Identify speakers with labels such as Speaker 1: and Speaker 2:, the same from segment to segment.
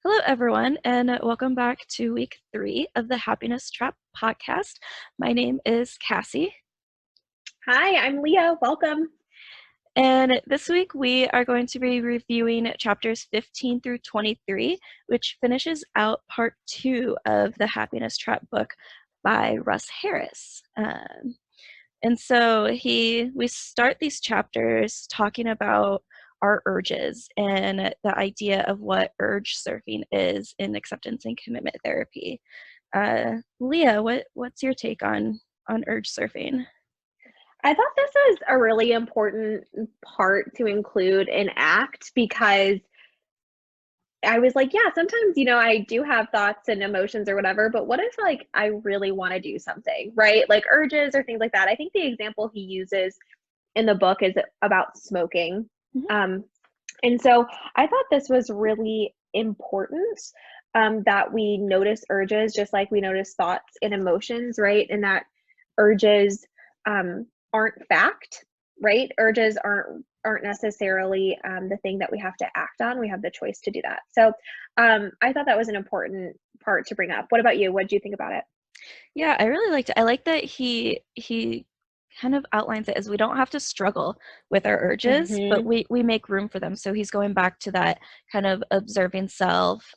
Speaker 1: Hello, everyone, and welcome back to week 3 of the Happiness Trap podcast. My name is Cassie,
Speaker 2: Hi, I'm Leah. Welcome.
Speaker 1: and this week we are going to be reviewing chapters 15 through 23, which finishes out part 2 of the Happiness Trap book by Russ Harris. And so we start these chapters talking about our urges and the idea of what urge surfing is in acceptance and commitment therapy. Leah, what's your take on urge surfing?
Speaker 2: I thought this was a really important part to include in ACT because I was like, yeah, sometimes, I do have thoughts and emotions or whatever, but what if I really want to do something, right? Like urges or things like that. I think the example he uses in the book is about smoking.
Speaker 1: Mhm.
Speaker 2: And so I thought this was really important that we notice urges just like we notice thoughts and emotions, right? And that urges aren't fact, right? Urges aren't necessarily the thing that we have to act on. We have the choice to do that. So I thought that was an important part to bring up. What about you? What did you think about it?
Speaker 1: Yeah, I really liked it. I like that he kind of outlines it as we don't have to struggle with our urges, but
Speaker 2: Mm-hmm.
Speaker 1: we make room for them. So he's going back to that kind of observing self,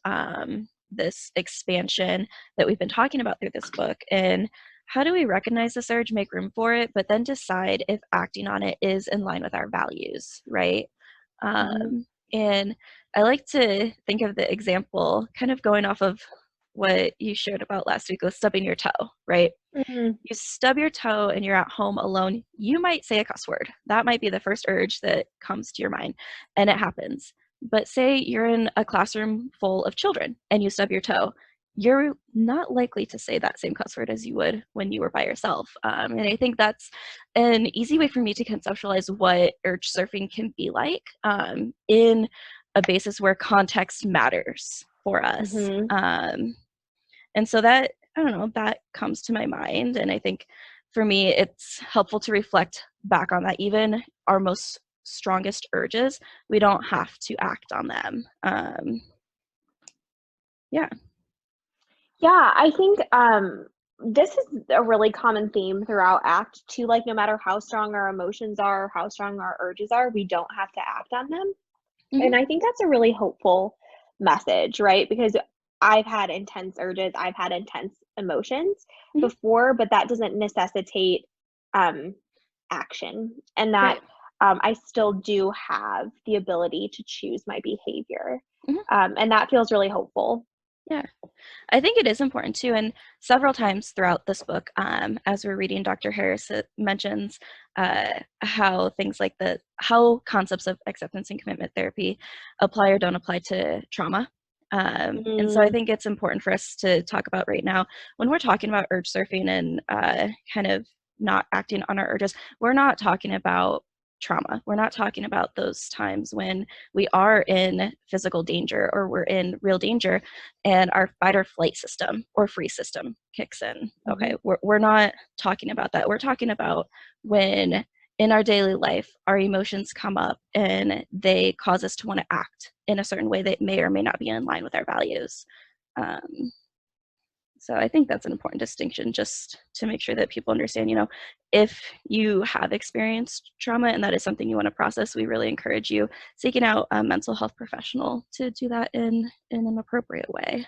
Speaker 1: this expansion that we've been talking about through this book. And how do we recognize this urge, make room for it, but then decide if acting on it is in line with our values, right?
Speaker 2: Mm-hmm.
Speaker 1: And I like to think of the example kind of going off of what you shared about last week with stubbing your toe, right?
Speaker 2: Mm-hmm.
Speaker 1: You stub your toe and you're at home alone, you might say a cuss word. That might be the first urge that comes to your mind, and it happens. But say you're in a classroom full of children and you stub your toe, you're not likely to say that same cuss word as you would when you were by yourself. And I think that's an easy way for me to conceptualize what urge surfing can be like in a basis where context matters for us.
Speaker 2: Mm-hmm.
Speaker 1: And so that, I don't know, that comes to my mind. And I think for me, it's helpful to reflect back on that. Even our most strongest urges, we don't have to act on them. Yeah.
Speaker 2: Yeah, I think this is a really common theme throughout Act Two. Like, no matter how strong our emotions are, how strong our urges are, we don't have to act on them.
Speaker 1: Hmm.
Speaker 2: And I think that's a really hopeful message, right? Because I've had intense urges, I've had intense emotions
Speaker 1: Hmm.
Speaker 2: before, but that doesn't necessitate um, action. And that
Speaker 1: Right.
Speaker 2: I still do have the ability to choose my behavior.
Speaker 1: Hmm.
Speaker 2: And that feels really hopeful.
Speaker 1: Yeah. I think it is important too. And several times throughout this book, as we're reading, Dr. Harris mentions how things like how concepts of acceptance and commitment therapy apply or don't apply to trauma. And so I
Speaker 2: Mm,
Speaker 1: think it's important for us to talk about right now when we're talking about urge surfing and kind of not acting on our urges, we're not talking about trauma. We're not talking about those times when we are in physical danger or we're in real danger and our fight or flight system or freeze system kicks in. Okay,
Speaker 2: mhm.
Speaker 1: we're not talking about that. We're talking about when in our daily life our emotions come up and they cause us to want to act in a certain way that may or may not be in line with our values. Um, so I think that's an important distinction just to make sure that people understand, if you have experienced trauma and that is something you want to process, we really encourage you seeking out a mental health professional to do that in an appropriate way.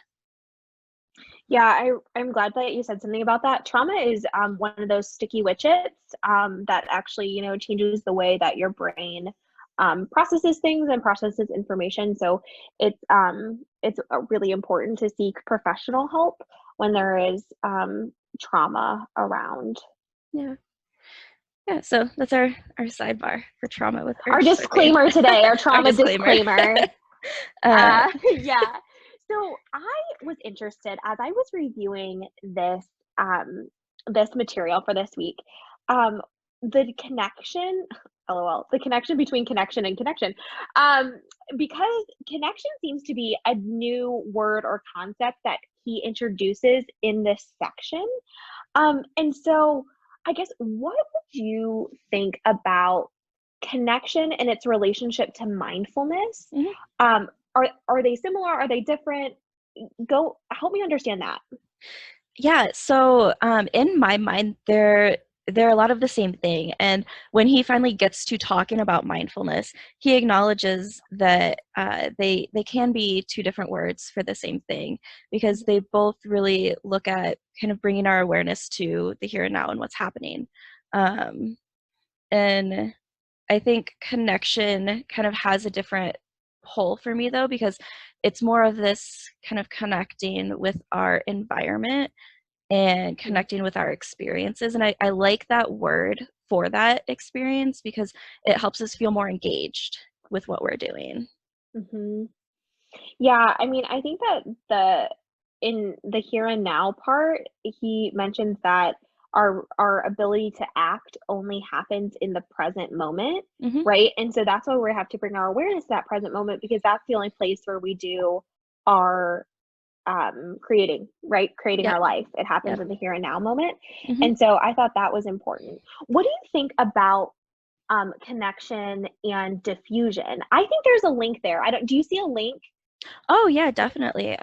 Speaker 2: Yeah, I'm glad that you said something about that. Trauma is one of those sticky wickets that actually, changes the way that your brain processes things and processes information. So it's really important to seek professional help when there is trauma around.
Speaker 1: Yeah. Yeah, so that's our sidebar for trauma with
Speaker 2: Our
Speaker 1: urge surfing.
Speaker 2: disclaimer today, our
Speaker 1: Our
Speaker 2: trauma
Speaker 1: disclaimer.
Speaker 2: disclaimer.
Speaker 1: uh,
Speaker 2: Yeah. So I was interested as I was reviewing this material for this week. Um, the connection, lol, the connection between connection and connection, um, because connection seems to be a new word or concept that he introduces in this section. And so I guess what would you think about connection and its relationship to mindfulness?
Speaker 1: mhm.
Speaker 2: Um, are they similar? Are they different? Go help me understand that.
Speaker 1: Yeah, so in my mind, they're a lot of the same thing. And when he finally gets to talking about mindfulness, he acknowledges that they can be two different words for the same thing, because they both really look at kind of bringing our awareness to the here and now and what's happening. Um, and I think connection kind of has a different pull for me though, because it's more of this kind of connecting with our environment and connecting with our experiences. And I like that word for that experience because it helps us feel more engaged with what we're doing.
Speaker 2: Mm-hmm. Yeah, I mean, I think that in the here and now part, he mentions that our ability to act only happens in the present moment,
Speaker 1: Hmm.
Speaker 2: right? And so that's why we have to bring our awareness to that present moment because that's the only place where we do our creating, right? Creating
Speaker 1: Yep.
Speaker 2: our life. It happens
Speaker 1: Yep.
Speaker 2: in the here and now moment.
Speaker 1: Hmm.
Speaker 2: And so I thought that was important. What do you think about connection and diffusion? I think there's a link there. I don't, do you see a link?
Speaker 1: Oh, yeah, definitely.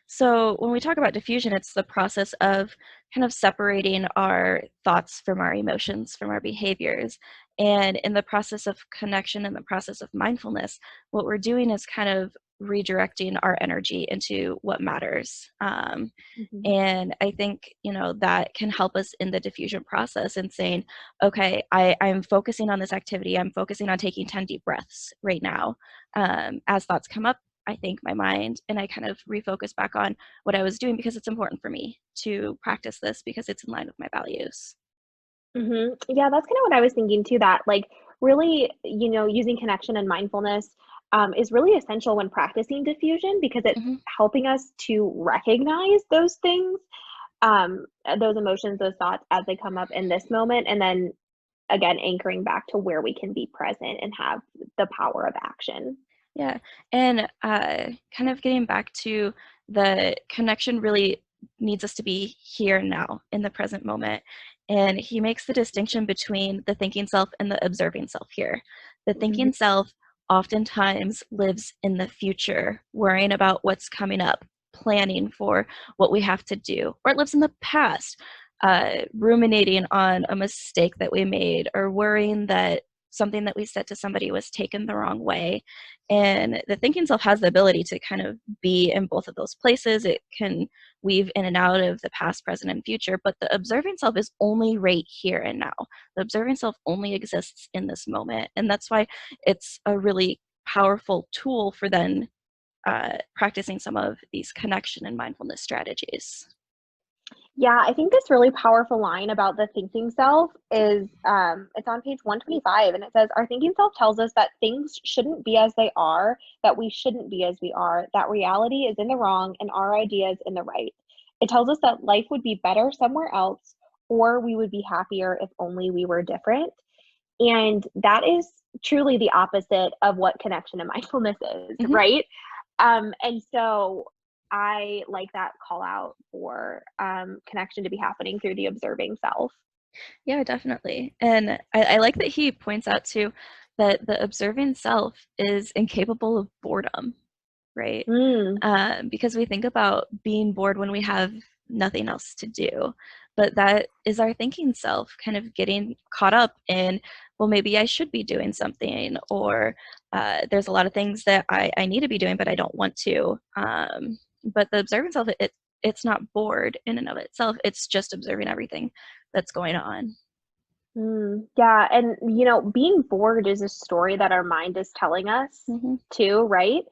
Speaker 1: So when we talk about diffusion, it's the process of kind of separating our thoughts from our emotions, from our behaviors. And in the process of connection and the process of mindfulness, what we're doing is kind of redirecting our energy into what matters.
Speaker 2: Mhm.
Speaker 1: And I think, that can help us in the diffusion process and saying, okay, I'm focusing on this activity. I'm focusing on taking 10 deep breaths right now. As thoughts come up, I think my mind and I kind of refocus back on what I was doing because it's important for me to practice this because it's in line with my values.
Speaker 2: Yeah, that's kind of what I was thinking too, that like really, using connection and mindfulness is really essential when practicing diffusion because it's
Speaker 1: Hmm.
Speaker 2: helping us to recognize those things, those emotions, those thoughts as they come up in this moment. And then again, anchoring back to where we can be present and have the power of action.
Speaker 1: Yeah. And kind of getting back to the connection really needs us to be here now in the present moment. And he makes the distinction between the thinking self and the observing self here. The
Speaker 2: Mhm.
Speaker 1: thinking self oftentimes lives in the future, worrying about what's coming up, planning for what we have to do, or it lives in the past, ruminating on a mistake that we made, or worrying that something that we said to somebody was taken the wrong way. And the thinking self has the ability to kind of be in both of those places. It can weave in and out of the past, present, and future, but the observing self is only right here and now. The observing self only exists in this moment. And that's why it's a really powerful tool for then practicing some of these connection and mindfulness strategies.
Speaker 2: Yeah, I think this really powerful line about the thinking self is it's on page 125 and it says our thinking self tells us that things shouldn't be as they are, that we shouldn't be as we are, that reality is in the wrong and our ideas in the right. It tells us that life would be better somewhere else or we would be happier if only we were different. And that is truly the opposite of what connection and mindfulness is,
Speaker 1: Hmm.
Speaker 2: right? And so I like that call out for connection to be happening through the observing self.
Speaker 1: Yeah, definitely. And I like that he points out too that the observing self is incapable of boredom, right?
Speaker 2: Mm,
Speaker 1: Because we think about being bored when we have nothing else to do. But that is our thinking self kind of getting caught up in, well, maybe I should be doing something, or there's a lot of things that I need to be doing, but I don't want to. But the observing self, it's not bored in and of itself. It's just observing everything that's going on.
Speaker 2: yeah, and being bored is a story that our mind is telling us
Speaker 1: Hmm.
Speaker 2: too, right?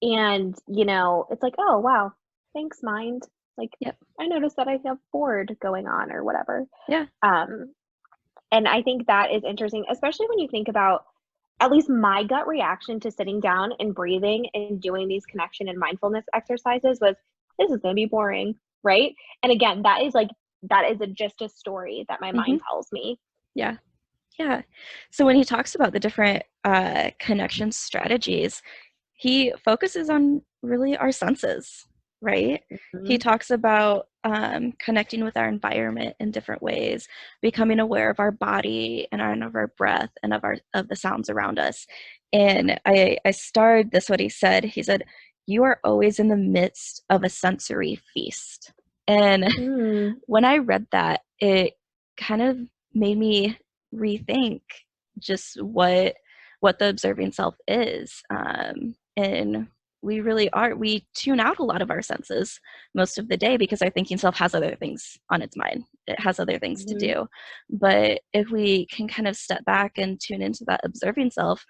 Speaker 2: And it's like, oh wow, thanks mind. Like
Speaker 1: Yep.
Speaker 2: I noticed that I have bored going on or whatever.
Speaker 1: Yeah.
Speaker 2: Um, And I think that is interesting, especially when you think about at least my gut reaction to sitting down and breathing and doing these connection and mindfulness exercises was, this is going to be boring, right? And again, that is just a story that my
Speaker 1: Hmm.
Speaker 2: mind tells me.
Speaker 1: Yeah. Yeah. So when he talks about the different connection strategies, he focuses on really our senses, right? He
Speaker 2: Mhm.
Speaker 1: talks about connecting with our environment in different ways, becoming aware of our body and of our breath and of the sounds around us. And I starred this, what he said. He said, "You are always in the midst of a sensory feast." And
Speaker 2: Mm,
Speaker 1: when I read that, it kind of made me rethink just what the observing self is. And we really are, we tune out a lot of our senses most of the day because our thinking self has other things on its mind. It has other things to
Speaker 2: mhm,
Speaker 1: do. But if we can kind of step back and tune into that observing self,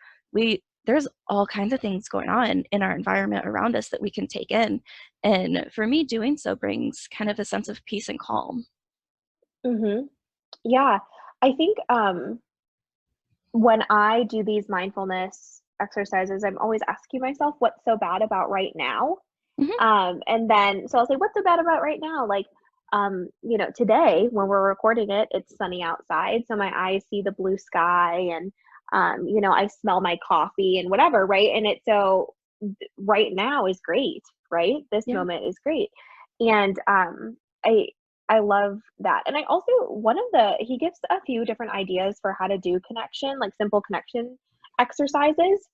Speaker 1: there's all kinds of things going on in our environment around us that we can take in. And for me, doing so brings kind of a sense of peace and calm.
Speaker 2: mhm. Yeah. I think, when I do these mindfulness exercises, I'm always asking myself, "What's so bad about right now?"
Speaker 1: Hmm.
Speaker 2: And then so I'll say, "What's so bad about right now?" Like, today when we're recording it, it's sunny outside, so my eyes see the blue sky and, I smell my coffee and whatever, right? And it's so right now is great, right? This
Speaker 1: Yeah.
Speaker 2: moment is great. And I I love that. And I also one of the he gives a few different ideas for how to do connection, like simple connection exercises.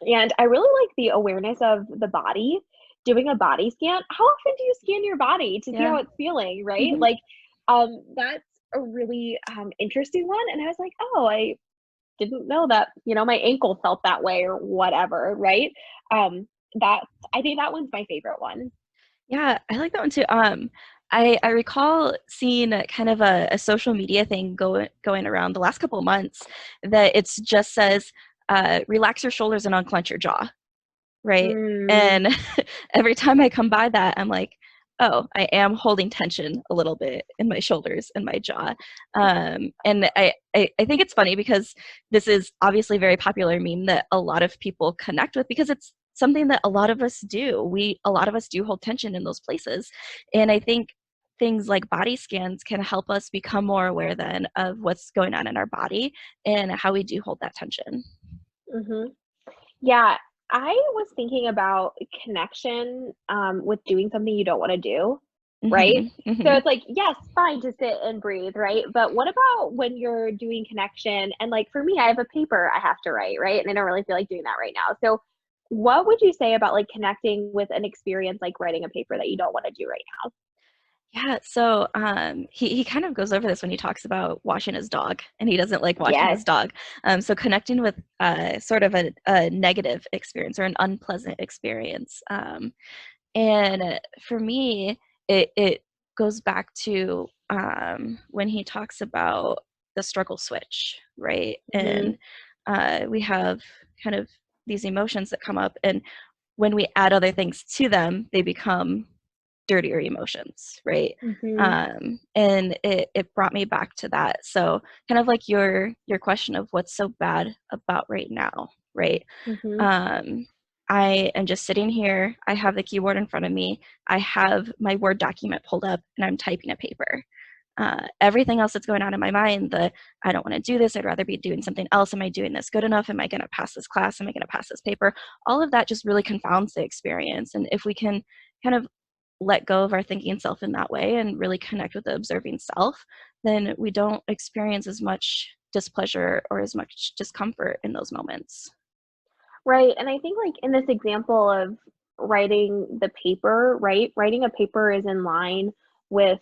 Speaker 2: And I really like the awareness of the body, doing a body scan. How often do you scan your body to see
Speaker 1: Yeah.
Speaker 2: how it's feeling, right?
Speaker 1: Hmm.
Speaker 2: Like, that's a really interesting one. And I was like, oh, I didn't know that, my ankle felt that way or whatever, right? Um, that I think that one's my favorite one.
Speaker 1: Yeah, I like that one too. I recall seeing kind of a social media thing going around the last couple of months that it's just says, relax your shoulders and unclench your jaw, right?
Speaker 2: Mm,
Speaker 1: And every time I come by that, I'm like, oh, I am holding tension a little bit in my shoulders and my jaw. And I think it's funny because this is obviously a very popular meme that a lot of people connect with because it's something that a lot of us do. A lot of us do hold tension in those places. And I think things like body scans can help us become more aware then of what's going on in our body and how we do hold that tension.
Speaker 2: mhm. Yeah, I was thinking about connection, with doing something you don't wanna do, right?
Speaker 1: Hmm.
Speaker 2: So
Speaker 1: Hmm.
Speaker 2: it's like, yes, fine to sit and breathe, right? But what about when you're doing connection and, like, for me, I have a paper I have to write, right? And I don't really feel like doing that right now. So what would you say about, like, connecting with an experience like writing a paper that you don't wanna do right now?
Speaker 1: Yeah, so he kind of goes over this when he talks about washing his dog, and he doesn't like washing
Speaker 2: Yes.
Speaker 1: his dog. So connecting with sort of a negative experience or an unpleasant experience, and for me, it goes back to when he talks about the struggle switch, right?
Speaker 2: Mhm,
Speaker 1: And we have kind of these emotions that come up, and when we add other things to them, they become dirtier emotions, right?
Speaker 2: mhm,
Speaker 1: And it brought me back to that. So kind of like your question of what's so bad about right now, right?
Speaker 2: mhm,
Speaker 1: Um, I am just sitting here. I have the keyboard in front of me. I have my Word document pulled up, and I'm typing a paper. Everything else that's going on in my mind, the I don't want to do this, I'd rather be doing something else. Am I doing this good enough? Am I going to pass this class? Am I going to pass this paper? All of that just really confounds the experience. And if we can kind of let go of our thinking self in that way and really connect with the observing self, then we don't experience as much displeasure or as much discomfort in those moments.
Speaker 2: right, and I think, like, in this example of writing the paper, right, writing a paper is in line with,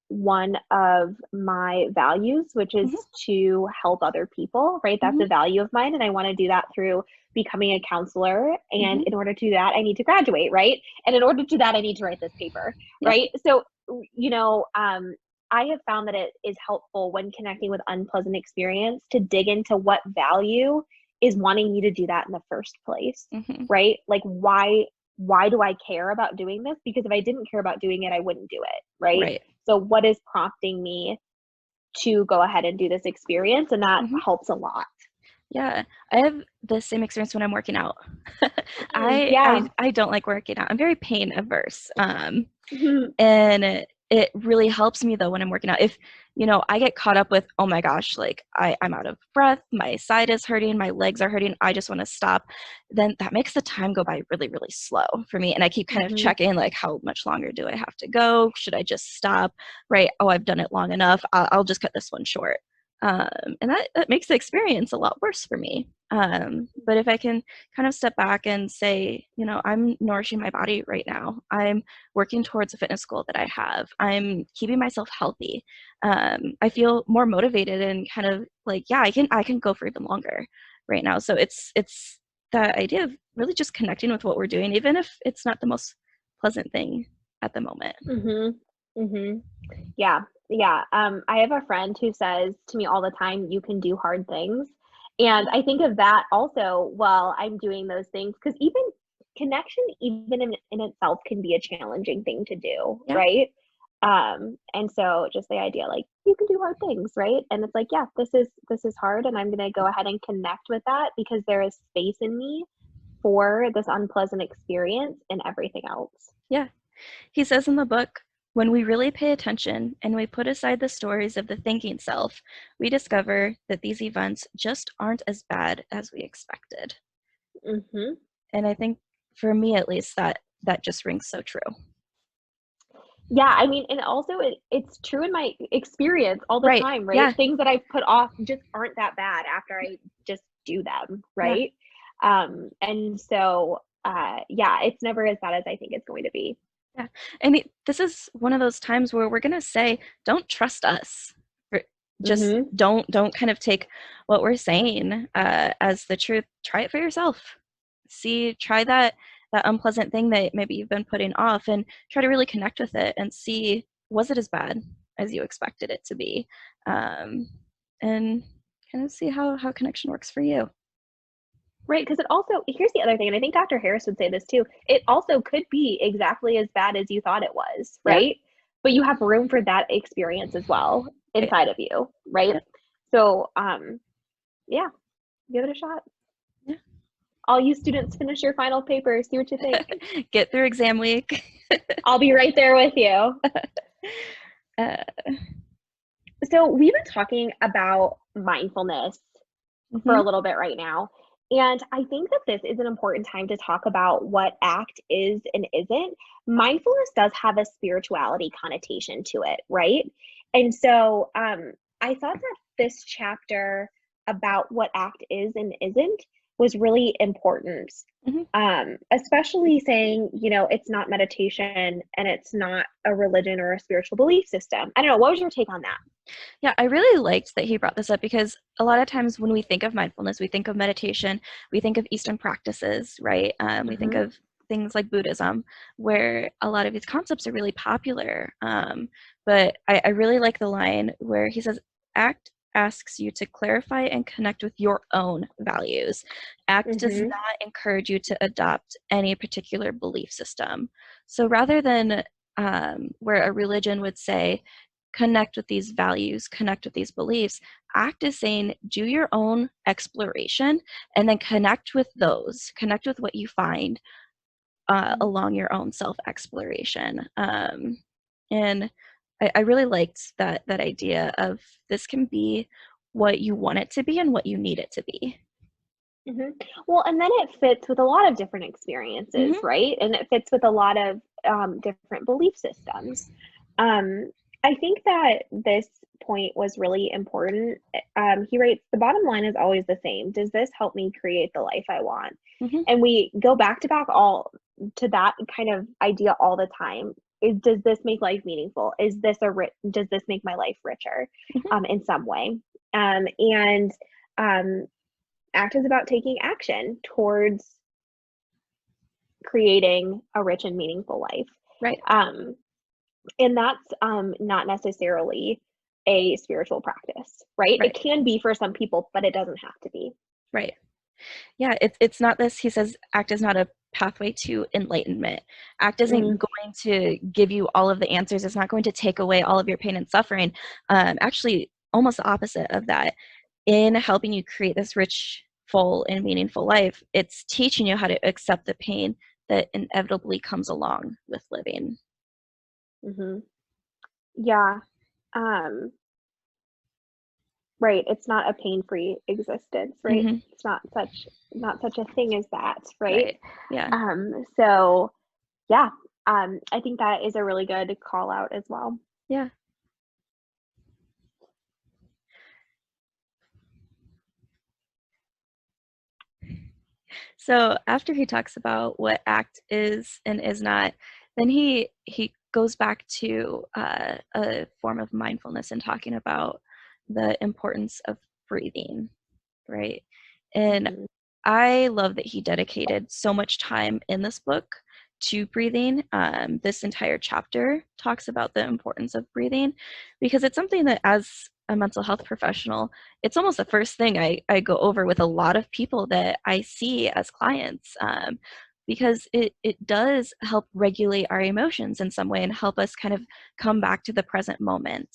Speaker 2: one of my values, which is
Speaker 1: Hmm.
Speaker 2: to help other people, right? That's a
Speaker 1: Hmm.
Speaker 2: value of mine, and I wanna do that through becoming a counselor, and
Speaker 1: Hmm.
Speaker 2: in order to do that, I need to graduate, right? And in order to do that, I need to write this paper,
Speaker 1: Yep.
Speaker 2: right? So, I have found that it is helpful when connecting with unpleasant experience to dig into what value is wanting me to do that in the first place,
Speaker 1: Hmm.
Speaker 2: right? Like, why do I care about doing this? Because if I didn't care about doing it, I wouldn't do it, right?
Speaker 1: Right.
Speaker 2: So what is prompting me to go ahead and do this experience? And that
Speaker 1: Hmm.
Speaker 2: helps a lot.
Speaker 1: Yeah, I have the same experience when I'm working out.
Speaker 2: Mm, yeah.
Speaker 1: I don't like working out. I'm very pain averse.
Speaker 2: Mhm,
Speaker 1: And it really helps me though when I'm working out. If, I get caught up with, oh my gosh, like I'm out of breath, my side is hurting, my legs are hurting, I just want to stop, then that makes the time go by really, really slow for me. And I keep kind of
Speaker 2: mhm,
Speaker 1: checking like how much longer do I have to go? Should I just stop? Right? Oh, I've done it long enough. I'll just cut this one short. And that makes the experience a lot worse for me. But if I can kind of step back and say, I'm nourishing my body right now. I'm working towards a fitness goal that I have. I'm keeping myself healthy. I feel more motivated and kind of like, yeah, I can go for even longer right now. So it's that idea of really just connecting with what we're doing, even if it's not the most pleasant thing at the moment.
Speaker 2: Mhm. Mhm. Yeah. Yeah. I have a friend who says to me all the time, "You can do hard things." And I think of that also while I'm doing those things, because even connection, even in itself, can be a challenging thing to do,
Speaker 1: Yeah.
Speaker 2: right? And so just the idea, like, you can do hard things, right? And it's like, yeah, this is hard, and I'm gonna go ahead and connect with that because there is space in me for this unpleasant experience and everything else.
Speaker 1: Yeah. He says in the book, when we really pay attention and we put aside the stories of the thinking self, we discover that these events just aren't as bad as we expected.
Speaker 2: Mhm.
Speaker 1: And I think for me at least that just rings so true.
Speaker 2: Yeah, I mean, and also it's true in my experience all the
Speaker 1: Right.
Speaker 2: time, right?
Speaker 1: Yeah.
Speaker 2: Things that I've put off just aren't that bad after I just do them,
Speaker 1: Yeah.
Speaker 2: right? And so, yeah, it's never as bad as I think it's going to be.
Speaker 1: Yeah. And this is one of those times where we're going to say, don't trust us. Just
Speaker 2: Mhm.
Speaker 1: don't kind of take what we're saying as the truth. Try it for yourself. Try that unpleasant thing that maybe you've been putting off, and try to really connect with it and see, was it as bad as you expected it to be, and kind of see how connection works for you.
Speaker 2: Right, because it also, here's the other thing, and I think Dr. Harris would say this too. It also could be exactly as bad as you thought it was,
Speaker 1: Yeah.
Speaker 2: right? But you have room for that experience as well
Speaker 1: Right.
Speaker 2: inside of you, right?
Speaker 1: Yeah.
Speaker 2: So, yeah, give it a shot.
Speaker 1: Yeah.
Speaker 2: All you students, finish your final paper, see what you think.
Speaker 1: Get through exam week.
Speaker 2: I'll be right there with you.
Speaker 1: uh,
Speaker 2: So, we've been talking about mindfulness for
Speaker 1: mhm.
Speaker 2: a little bit right now. And I think that this is an important time to talk about what ACT is and isn't. Mindfulness does have a spirituality connotation to it, right? And so I thought that this chapter about what ACT is and isn't was really important.
Speaker 1: Mhm.
Speaker 2: Especially saying, it's not meditation and it's not a religion or a spiritual belief system. I don't know. What was your take on that?
Speaker 1: Yeah, I really liked that he brought this up because a lot of times when we think of mindfulness, we think of meditation, we think of Eastern practices, right? We think
Speaker 2: Hmm.
Speaker 1: of things like Buddhism, where a lot of these concepts are really popular. But I really like the line where he says, ACT asks you to clarify and connect with your own values. ACT does
Speaker 2: Hmm.
Speaker 1: not encourage you to adopt any particular belief system. So rather than where a religion would say, connect with these values, connect with these beliefs. ACT is saying, do your own exploration and then connect with those, connect with what you find along your own self exploration. And I really liked that idea of this can be what you want it to be and what you need it to be.
Speaker 2: Mhm. Well, and then it fits with a lot of different experiences,
Speaker 1: Hmm.
Speaker 2: right? And it fits with a lot of different belief systems. Um, I think that this point was really important. He writes, the bottom line is always the same. Does this help me create the life I want?
Speaker 1: Hmm.
Speaker 2: And we go back to back all to that kind of idea all the time. Does this make life meaningful? Does this make my life richer
Speaker 1: Hmm.
Speaker 2: in some way? And um, ACT is about taking action towards creating a rich and meaningful life.
Speaker 1: Right,
Speaker 2: Um, and that's not necessarily a spiritual practice, right? It
Speaker 1: right,
Speaker 2: can be for some people, but it doesn't have to be.
Speaker 1: right. Yeah, it's not this. He says ACT is not a pathway to enlightenment. ACT isn't
Speaker 2: Mm,
Speaker 1: going to give you all of the answers. It's not going to take away all of your pain and suffering. Actually, almost the opposite of that. In helping you create this rich, full, and meaningful life, it's teaching you how to accept the pain that inevitably comes along with living.
Speaker 2: hmm. Yeah. Um, right. It's not a pain-free existence, right?
Speaker 1: Hmm.
Speaker 2: It's not such a thing as that, right?
Speaker 1: Right. Yeah.
Speaker 2: So yeah, I think that is a really good call out as well.
Speaker 1: Yeah. So after he talks about what ACT is and is not, then he goes back to a form of mindfulness and talking about the importance of breathing, right? And
Speaker 2: Mhm.
Speaker 1: I love that he dedicated so much time in this book to breathing. This entire chapter talks about the importance of breathing because it's something that, as a mental health professional, it's almost the first thing I go over with a lot of people that I see as clients. Because it does help regulate our emotions in some way and help us kind of come back to the present moment.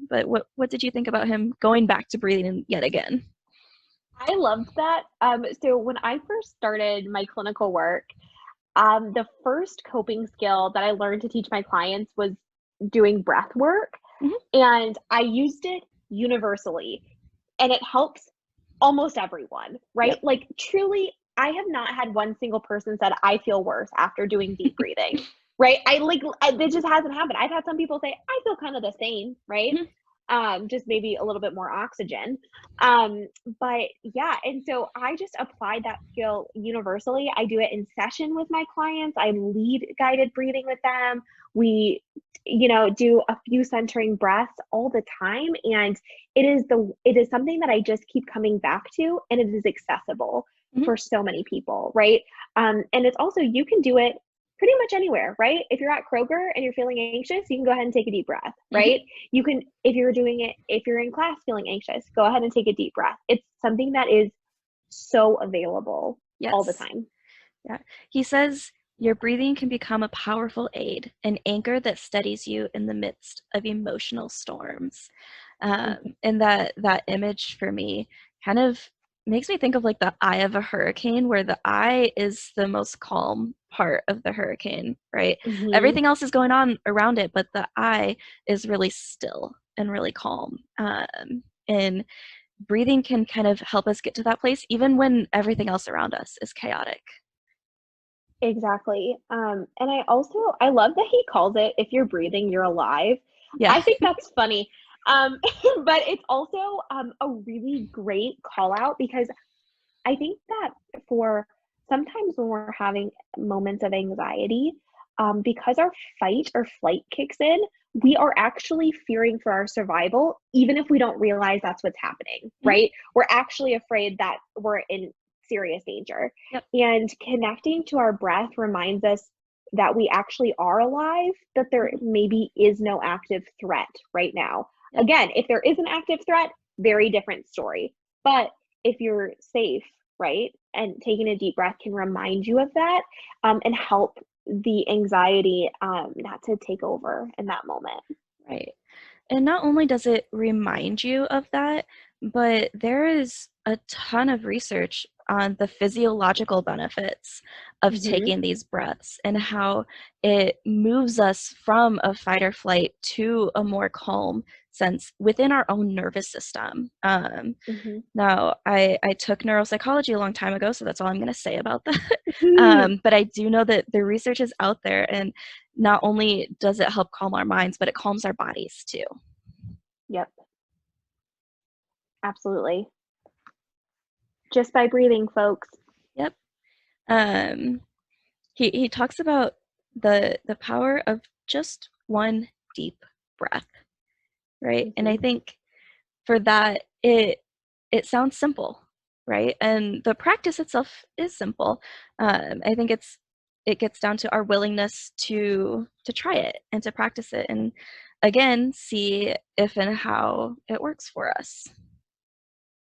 Speaker 1: But what did you think about him going back to breathing yet again?
Speaker 2: I loved that. So when I first started my clinical work, the first coping skill that I learned to teach my clients was doing breath work,
Speaker 1: Mhm.
Speaker 2: and I used it universally, and it helps almost everyone, right?
Speaker 1: Yep.
Speaker 2: Like, truly, I have not had one single person said, "I feel worse after doing deep breathing," right? It just hasn't happened. I've had some people say, "I feel kind of the same," right?
Speaker 1: Mhm.
Speaker 2: Just maybe a little bit more oxygen. Um, but yeah, and so I just applied that skill universally. I do it in session with my clients. I lead guided breathing with them. We, do a few centering breaths all the time. And it is something that I just keep coming back to, and it is accessible
Speaker 1: Mhm.
Speaker 2: for so many people, right? And it's also, you can do it pretty much anywhere, right? If you're at Kroger and you're feeling anxious, you can go ahead and take a deep breath,
Speaker 1: Mhm.
Speaker 2: right? You can, if you're in class feeling anxious, go ahead and take a deep breath. It's something that is so available all the
Speaker 1: Yes.
Speaker 2: time.
Speaker 1: Yeah. He says your breathing can become a powerful aid, an anchor that steadies you in the midst of emotional storms.
Speaker 2: Mhm.
Speaker 1: And that image for me kind of makes me think of like the eye of a hurricane, where the eye is the most calm part of the hurricane, right?
Speaker 2: Mhm.
Speaker 1: Everything else is going on around it, but the eye is really still and really calm. And breathing can kind of help us get to that place, even when everything else around us is chaotic.
Speaker 2: Exactly. And I love that he calls it, "If you're breathing, you're alive."
Speaker 1: Yeah.
Speaker 2: I think that's funny. But it's also a really great call out, because I think that for sometimes when we're having moments of anxiety, because our fight or flight kicks in, we are actually fearing for our survival, even if we don't realize that's what's happening,
Speaker 1: Mhm.
Speaker 2: right? We're actually afraid that we're in serious danger.
Speaker 1: Yep.
Speaker 2: And connecting to our breath reminds us that we actually are alive, that there
Speaker 1: Mhm.
Speaker 2: maybe is no active threat right now.
Speaker 1: Yep.
Speaker 2: Again, if there is an active threat, very different story. But if you're safe, right, and taking a deep breath can remind you of that, and help the anxiety not to take over in that moment.
Speaker 1: Right. And not only does it remind you of that, but there is a ton of research on the physiological benefits of
Speaker 2: Hmm.
Speaker 1: taking these breaths and how it moves us from a fight or flight to a more calm sense within our own nervous system.
Speaker 2: Hmm.
Speaker 1: Now, I took neuropsychology a long time ago, so that's all I'm going to say about that.
Speaker 2: Hmm.
Speaker 1: But I do know that the research is out there, and not only does it help calm our minds, but it calms our bodies too.
Speaker 2: Yep, absolutely. Just by breathing, folks.
Speaker 1: Yep. Um, he talks about the power of just one deep breath, right? And I
Speaker 2: Hmm.
Speaker 1: think for that, it sounds simple, right? And the practice itself is simple. I think it gets down to our willingness to try it and to practice it, and again see if and how it works for us.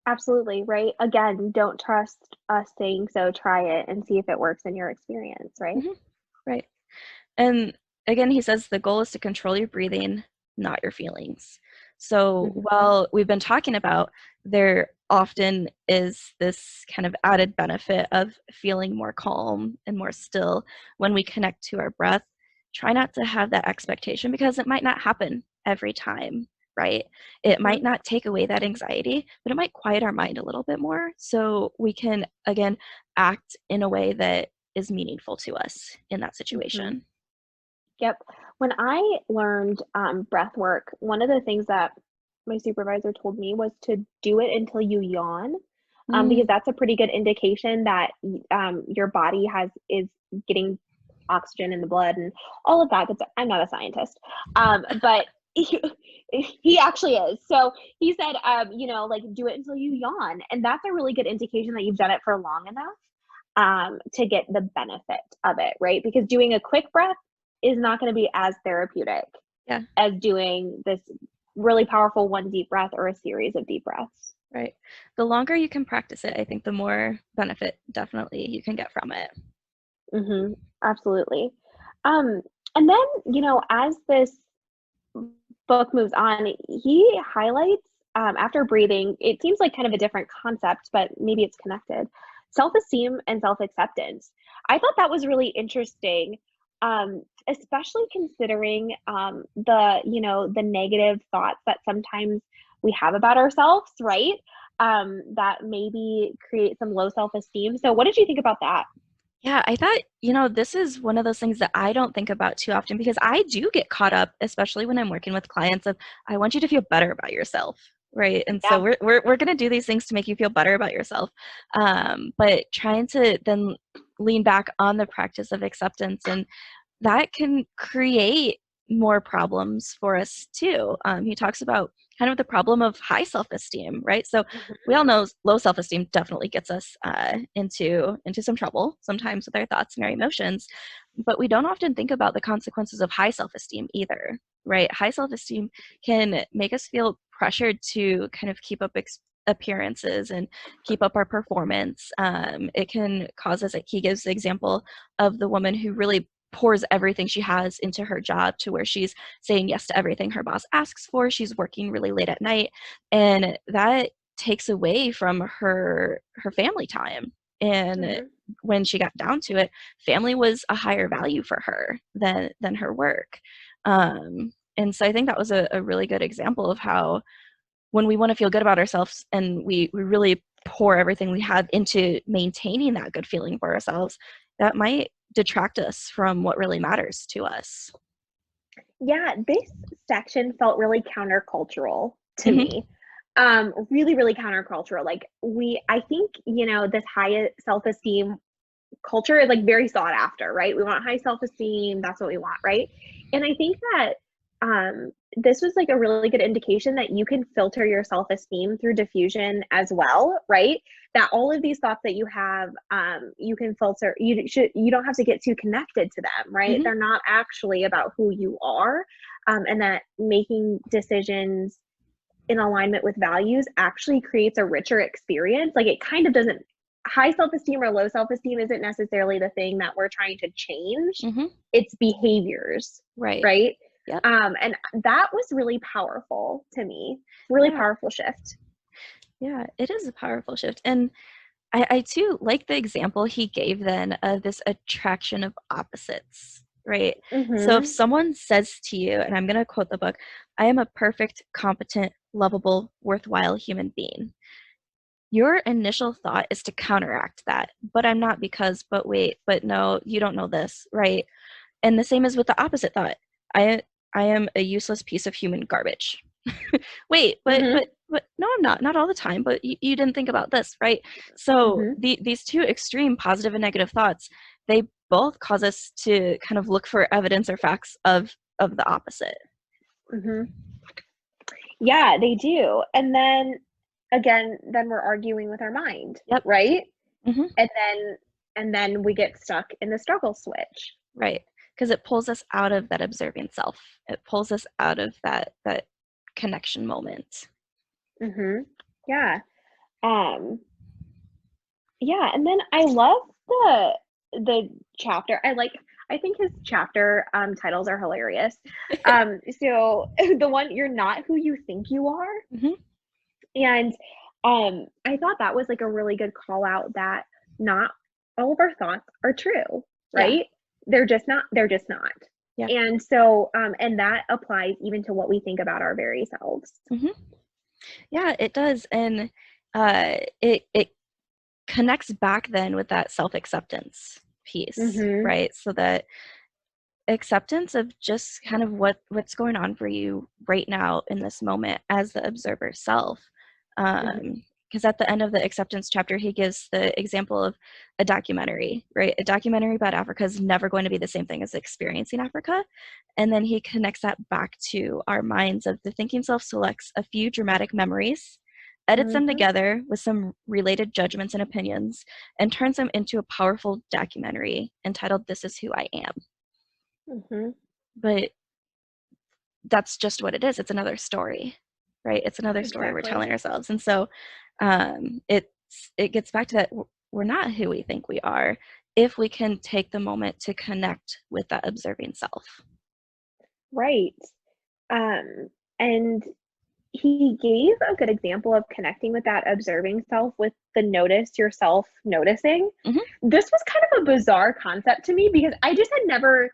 Speaker 2: Absolutely, right? Again, don't trust us saying so. Try it and see if it works in your experience, right?
Speaker 1: Hmm. Right. And again, he says the goal is to control your breathing, not your feelings. So
Speaker 2: Hmm.
Speaker 1: while we've been talking about there often is this kind of added benefit of feeling more calm and more still when we connect to our breath, try not to have that expectation because it might not happen every time, right? It
Speaker 2: Hmm.
Speaker 1: might not take away that anxiety, but it might quiet our mind a little bit more so we can, again, act in a way that is meaningful to us in that
Speaker 2: Hmm.
Speaker 1: situation.
Speaker 2: Yep. When I learned breath work, one of the things that my supervisor told me was to do it until you yawn. because that's a pretty good indication that your body is getting oxygen in the blood and all of that. I'm not a scientist, but he actually is. So he said, like do it until you yawn, and that's a really good indication that you've done it for long enough to get the benefit of it, right? Because doing a quick breath is not going to be as therapeutic as doing this really powerful one deep breath or a series of deep breaths.
Speaker 1: Right. The longer you can practice it, I think the more benefit definitely you can get from it.
Speaker 2: Mm-hmm. Absolutely. And then, as this book moves on, he highlights, after breathing, it seems like kind of a different concept, but maybe it's connected, self-esteem and self-acceptance. I thought that was really interesting, especially considering the negative thoughts that sometimes we have about ourselves, right? That maybe create some low self-esteem. So what did you think about that?
Speaker 1: Yeah, I thought, this is one of those things that I don't think about too often because I do get caught up, especially when I'm working with clients, of I want you to feel better about yourself, right? And so
Speaker 2: Yeah.
Speaker 1: we're going to do these things to make you feel better about yourself, but trying to then lean back on the practice of acceptance, and that can create more problems for us too. He talks about kind of the problem of high self-esteem, right? So we all know low self-esteem definitely gets us into some trouble sometimes with our thoughts and our emotions, but we don't often think about the consequences of high self-esteem either, right? High self-esteem can make us feel pressured to kind of keep up appearances and keep up our performance. It can cause us, like he gives the example of the woman who really pours everything she has into her job to where she's saying yes to everything her boss asks for. She's working really late at night, and that takes away from her family time. And when she got down to it, family was a higher value for her than her work. And so I think that was a really good example of how when we want to feel good about ourselves and we really pour everything we have into maintaining that good feeling for ourselves, that might detract us from what really matters to us.
Speaker 2: Yeah, this section felt really countercultural to
Speaker 1: Mm-hmm.
Speaker 2: me. Really, really countercultural. Like I think, this high self-esteem culture is like very sought after, right? We want high self-esteem. That's what we want, right? And I think that this was like a really good indication that you can filter your self-esteem through diffusion as well, right? That all of these thoughts that you have, you can filter. You don't have to get too connected to them, right?
Speaker 1: Mm-hmm.
Speaker 2: They're not actually about who you are, and that making decisions in alignment with values actually creates a richer experience. Like it kind of doesn't, high self-esteem or low self-esteem isn't necessarily the thing that we're trying to change.
Speaker 1: Mm-hmm.
Speaker 2: It's behaviors,
Speaker 1: Right.
Speaker 2: right?
Speaker 1: Yep.
Speaker 2: And that was really powerful to me. Really
Speaker 1: Yeah.
Speaker 2: powerful shift.
Speaker 1: Yeah, it is a powerful shift. And I too like the example he gave then of this attraction of opposites, right? So if
Speaker 2: Mm-hmm.
Speaker 1: someone says to you, and I'm going to quote the book, I am a perfect, competent, lovable, worthwhile human being. Your initial thought is to counteract that, but I'm not because, but wait, but no, you don't know this, right? And the same is with the opposite thought. I am a useless piece of human garbage. Wait,
Speaker 2: Mm-hmm.
Speaker 1: but no, I'm not all the time, but you didn't think about this, right? So
Speaker 2: Mm-hmm.
Speaker 1: these two extreme positive and negative thoughts, they both cause us to kind of look for evidence or facts of the opposite.
Speaker 2: Mm-hmm. Yeah, they do. And then again, then we're arguing with our mind,
Speaker 1: Yep.
Speaker 2: right?
Speaker 1: Hmm.
Speaker 2: And then we get stuck in the struggle switch.
Speaker 1: Right. Because it pulls us out of that observing self. It pulls us out of that connection moment.
Speaker 2: Mm-hmm. Yeah. Um, yeah, and then I love the chapter. I think his chapter titles are hilarious. So the one, you're not who you think you are.
Speaker 1: Hmm.
Speaker 2: And I thought that was like a really good call out that not all of our thoughts are true,
Speaker 1: Yeah.
Speaker 2: right? They're just not.
Speaker 1: Yeah.
Speaker 2: And so and that applies even to what we think about our very selves.
Speaker 1: Hmm. Yeah, it does. And it connects back then with that self-acceptance piece,
Speaker 2: Mm-hmm.
Speaker 1: right? So that acceptance of just kind of what's going on for you right now in this moment as the observer self.
Speaker 2: Mm-hmm.
Speaker 1: because at the end of the acceptance chapter, he gives the example of a documentary, right? A documentary about Africa is never going to be the same thing as experiencing Africa. And then he connects that back to our minds of the thinking self selects a few dramatic memories, edits them together with some related judgments and opinions, and turns them into a powerful documentary entitled This Is Who I Am. But that's just what it is. It's another story, right? It's another story we're telling ourselves. And so it gets back to that we're not who we think we are if we can take the moment to connect with that observing self.
Speaker 2: Right. And he gave a good example of connecting with that observing self with the notice yourself noticing. This was kind of a bizarre concept to me because I'd never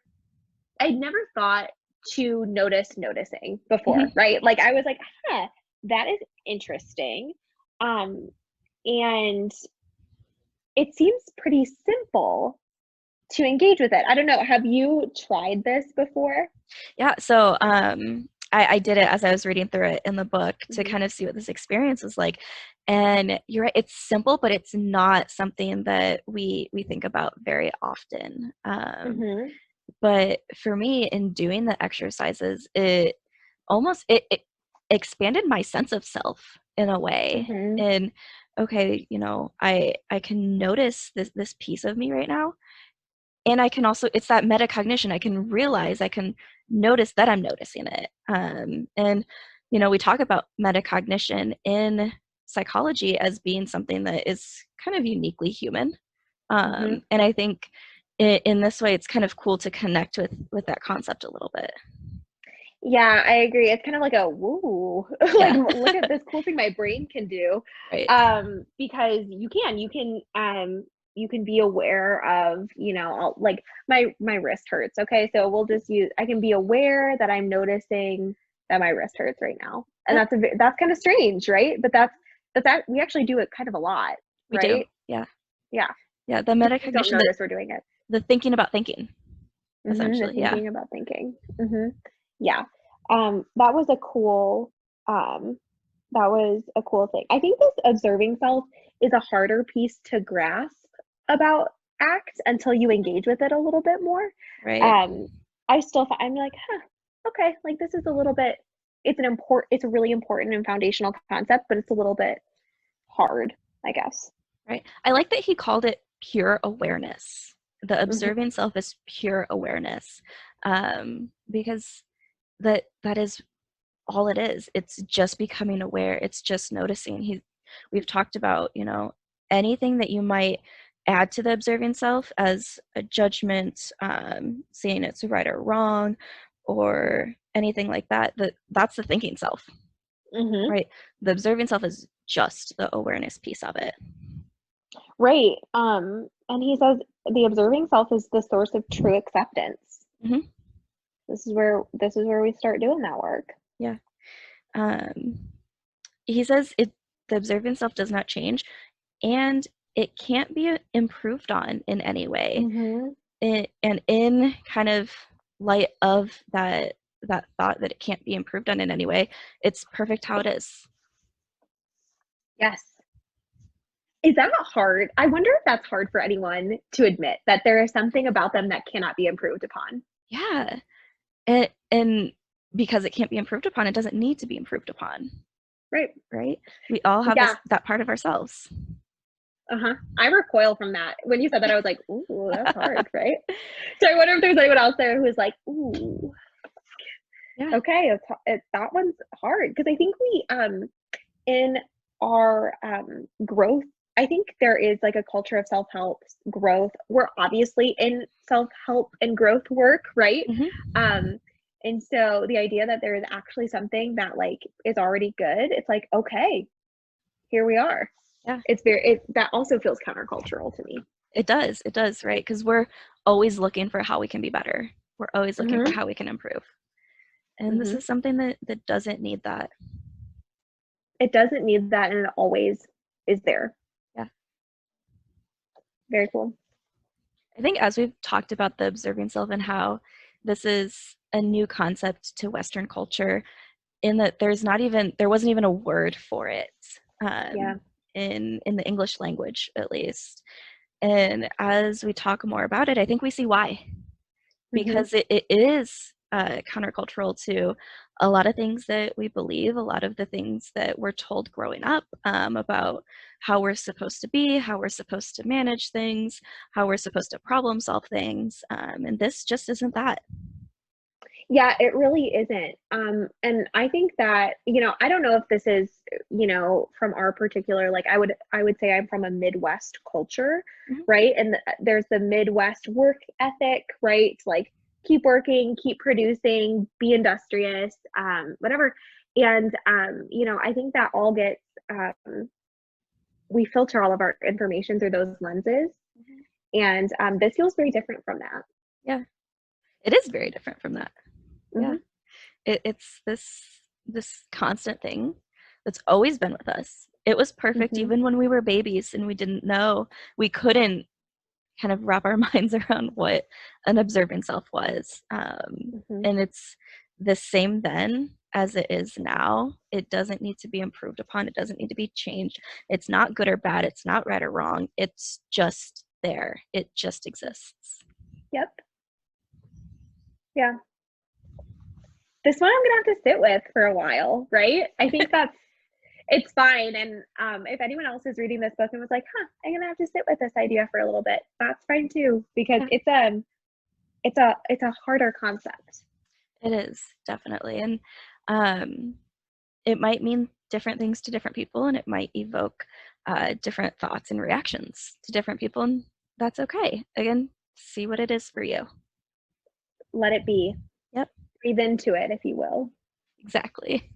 Speaker 2: thought to notice noticing before, right? Like I was like, that is interesting. And it seems pretty simple to engage with it. I don't know. Have you tried this before?
Speaker 1: Yeah. So I did it as I was reading through it in the book to kind of see what this experience was like. And you're right, it's simple, but it's not something that we think about very often. But for me, in doing the exercises, it expanded my sense of self in a way. And okay, I can notice this piece of me right now. And I can also, it's that metacognition. I can realize, I can notice that I'm noticing it. And, we talk about metacognition in psychology as being something that is kind of uniquely human. And I think in this way, it's kind of cool to connect with that concept a little bit.
Speaker 2: Yeah, I agree. It's kind of like a woo, like look at this cool thing my brain can do.
Speaker 1: Right.
Speaker 2: Because you can be aware of, like my wrist hurts. Okay, so I can be aware that I'm noticing that my wrist hurts right now, and that's kind of strange, right? But that's we actually do it kind of a lot,
Speaker 1: We
Speaker 2: right?
Speaker 1: do. Yeah.
Speaker 2: Yeah.
Speaker 1: The metacognition.
Speaker 2: Don't notice we're doing it.
Speaker 1: The thinking about thinking. Essentially,
Speaker 2: the thinking about thinking. Yeah. That was a cool thing. I think this observing self is a harder piece to grasp about ACT until you engage with it a little bit more.
Speaker 1: Right.
Speaker 2: I'm like, okay, like this is a little bit, it's a really important and foundational concept, but it's a little bit hard, I guess.
Speaker 1: Right. I like that he called it pure awareness. The observing self is pure awareness, because that is all it is. It's just becoming aware. It's just noticing. We've talked about, anything that you might add to the observing self as a judgment, saying it's right or wrong, or anything like that. That's the thinking self, right? The observing self is just the awareness piece of it.
Speaker 2: Right. And he says the observing self is the source of true acceptance. This is where we start doing that work.
Speaker 1: Yeah. He says the observing self does not change, and it can't be improved on in any way. And in kind of light of that thought that it can't be improved on in any way, it's perfect how it is.
Speaker 2: Yes. Is that hard? I wonder if that's hard for anyone to admit, that there is something about them that cannot be improved upon.
Speaker 1: Yeah. And because it can't be improved upon, it doesn't need to be improved upon. Right? We all have that part of ourselves.
Speaker 2: I recoil from that. When you said that, I was like, ooh, that's hard, right? So I wonder if there's anyone else there who is like, ooh, okay, that one's hard. Because I think we, in our growth, I think there is like a culture of self-help growth. We're obviously in self-help and growth work, right? And so the idea that there is actually something that like is already good, it's like, okay, here we are.
Speaker 1: Yeah.
Speaker 2: That also feels countercultural to me.
Speaker 1: It does, right? Because we're always looking for how we can be better. We're always looking for how we can improve. And this is something that doesn't need that.
Speaker 2: It doesn't need that, and it always is there.
Speaker 1: Yeah.
Speaker 2: Very cool.
Speaker 1: I think as we've talked about the observing self and how this is a new concept to Western culture, in that there wasn't even a word for it. in the English language, at least. And as we talk more about it, I think we see why. Because it is countercultural to a lot of things that we believe, a lot of the things that we're told growing up about how we're supposed to be, how we're supposed to manage things, how we're supposed to problem solve things. And this just isn't that.
Speaker 2: Yeah, it really isn't. And I think that, I don't know if this is, from our particular, like I would say I'm from a Midwest culture,
Speaker 1: Mhm.
Speaker 2: right? And there's the Midwest work ethic, right? Like keep working, keep producing, be industrious, whatever. And, I think that all gets, we filter all of our information through those lenses. And this feels very different from that.
Speaker 1: Yeah, it is very different from that. Yeah.
Speaker 2: Mm-hmm.
Speaker 1: It's this constant thing that's always been with us. It was perfect
Speaker 2: Mm-hmm.
Speaker 1: even when we were babies and we didn't know. We couldn't kind of wrap our minds around what an observant self was.
Speaker 2: Mm-hmm.
Speaker 1: And it's the same then as it is now. It doesn't need to be improved upon. It doesn't need to be changed. It's not good or bad. It's not right or wrong. It's just there. It just exists.
Speaker 2: Yep. Yeah. This one I'm gonna have to sit with for a while, right? I think it's fine. And if anyone else is reading this book and was like, I'm gonna have to sit with this idea for a little bit, that's fine too, because
Speaker 1: Yeah.
Speaker 2: it's a harder concept.
Speaker 1: It is, definitely. And it might mean different things to different people, and it might evoke different thoughts and reactions to different people, and that's okay. Again, see what it is for you.
Speaker 2: Let it be.
Speaker 1: Yep,
Speaker 2: Breathe into it, if you will.
Speaker 1: exactly.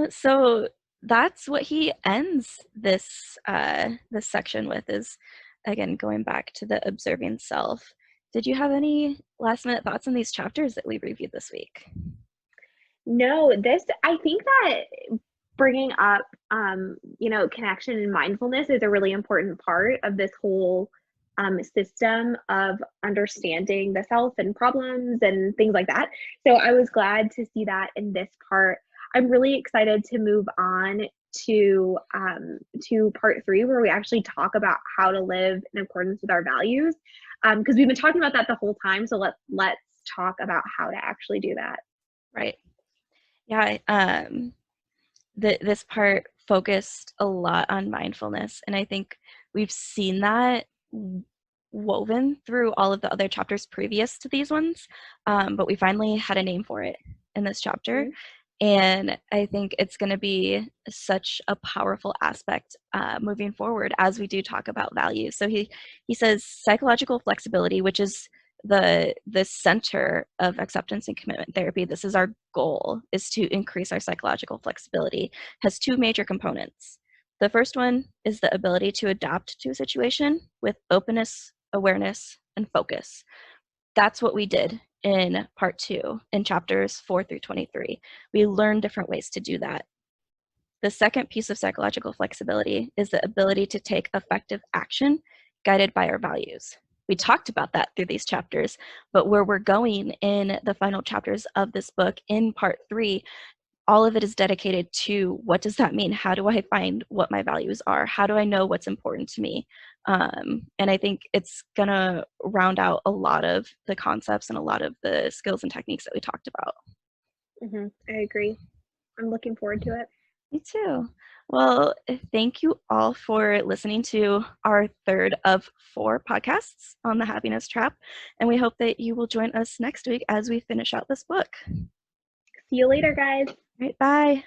Speaker 1: So that's what he ends this section with, is again going back to the observing self. Did you have any last minute thoughts on these chapters that we reviewed this week?
Speaker 2: No, I think that bringing up, connection and mindfulness is a really important part of this whole system of understanding the self and problems and things like that. So I was glad to see that in this part. I'm really excited to move on to part 3, where we actually talk about how to live in accordance with our values, because we've been talking about that the whole time. So let's talk about how to actually do that.
Speaker 1: Right. Yeah. This part focused a lot on mindfulness, and I think we've seen that woven through all of the other chapters previous to these ones, but we finally had a name for it in this chapter. And I think it's going to be such a powerful aspect moving forward as we do talk about values. So he says psychological flexibility, which is the center of acceptance and commitment therapy. This is our goal, is to increase our psychological flexibility. Has 2 major components. The first one is the ability to adapt to a situation with openness, awareness, and focus. That's what we did in part 2 in chapters 4 through 23. We learned different ways to do that. The second piece of psychological flexibility is the ability to take effective action guided by our values. We talked about that through these chapters, but where we're going in the final chapters of this book in part 3, all of it is dedicated to what does that mean? How do I find what my values are? How do I know what's important to me? And I think it's going to round out a lot of the concepts and a lot of the skills and techniques that we talked about.
Speaker 2: I agree. I'm looking forward to it.
Speaker 1: Me too. Well, thank you all for listening to our 3rd of 4 podcasts on the Happiness Trap. And we hope that you will join us next week as we finish out this book.
Speaker 2: See you later, guys.
Speaker 1: All right, bye.